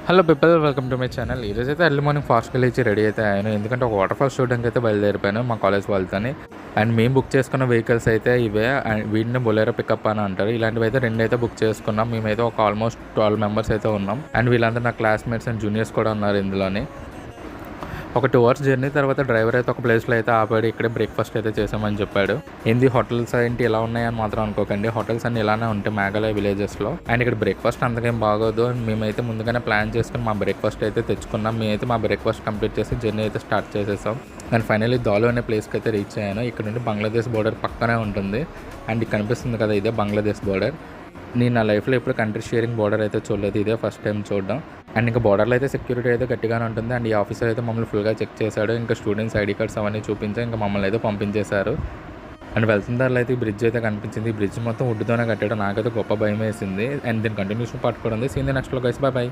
Hello people, welcome to my channel. ఈరోజైతే early morning ఫాస్ట్గా లేచి రెడీ అయితే అయ్యాను. ఎందుకంటే ఒక వాటర్ ఫాల్స్ చూడడానికి అయితే బయలుదేరిపోయాను మా కాలేజ్ వాళ్ళతోని. అండ్ మేము బుక్ చేసుకున్న వెహికల్స్ అయితే ఇవే. అండ్ వీటిని బొలేరో పికప్ అని అంటారు. ఇలాంటివి అయితే 2 అయితే బుక్ చేసుకున్నాం. మేమైతే ఒక ఆల్మోస్ట్ 12 మెంబర్స్ అయితే ఉన్నాం. అండ్ వీళ్ళందరూ నా క్లాస్మేట్స్ అండ్ జూనియర్స్ కూడా ఉన్నారు ఇందులోని. ఒక 2 అవర్స్ జర్నీ తర్వాత డ్రైవర్ అయితే ఒక ప్లేస్లో అయితే ఆపాడు. ఇక్కడే బ్రేక్ఫాస్ట్ అయితే చేసామని చెప్పాడు. ఏంది హోటల్స్ ఏంటి ఇలా ఉన్నాయని మాత్రం అనుకోకండి. హోటల్స్ అన్ని ఇలానే ఉంటాయి మేఘాలయ విలేజెస్లో. అండ్ ఇక్కడ బ్రేక్ఫాస్ట్ అంతకేం బాగోదు. అండ్ మేమైతే ముందుగానే ప్లాన్ చేసుకుని మా బ్రేక్ఫాస్ట్ అయితే తెచ్చుకున్నాం. మేమైతే మా బ్రేక్ఫాస్ట్ కంప్లీట్ చేసి జర్నీ అయితే స్టార్ట్ చేసేసాం. అండ్ ఫైనల్లీ దాలు అనే ప్లేస్కి అయితే రీచ్ అయ్యాను. ఇక్కడ నుండి బంగ్లాదేశ్ బోర్డర్ పక్కనే ఉంటుంది. అండ్ ఇక్కడ కనిపిస్తుంది కదా, ఇదే బంగ్లాదేశ్ బోర్డర్. నేను నా లైఫ్లో ఎప్పుడు కంట్రీ షేరింగ్ బోర్డర్ అయితే చూడలేదు. ఇదే ఫస్ట్ టైం చూడడం. అండ్ ఇంకా బోర్డర్లో అయితే సెక్యూరిటీ అయితే గట్టిగానే ఉంటుంది. అండ్ ఈ ఆఫీసర్ అయితే మమ్మల్ని ఫుల్గా చెక్ చేశాడు. ఇంకా స్టూడెంట్స్ ఐడి కార్డ్స్ అవన్నీ చూపించి ఇంకా మమ్మల్ని అయితే పంపించేశారు. అండ్ వెళ్తున్న దారిలో అయితే ఈ బ్రిడ్జ్ అయితే కనిపించింది. ఈ బ్రిడ్జ్ మొత్తం వుడ్తోనే కట్టాడు. నాకైతే గొప్ప భయం వేసింది. అండ్ దీని కంటిన్యూషన్ పార్ట్ కూడా ఉంది. సీన్ ది నెక్స్ట్ లో గైస్, బై బై.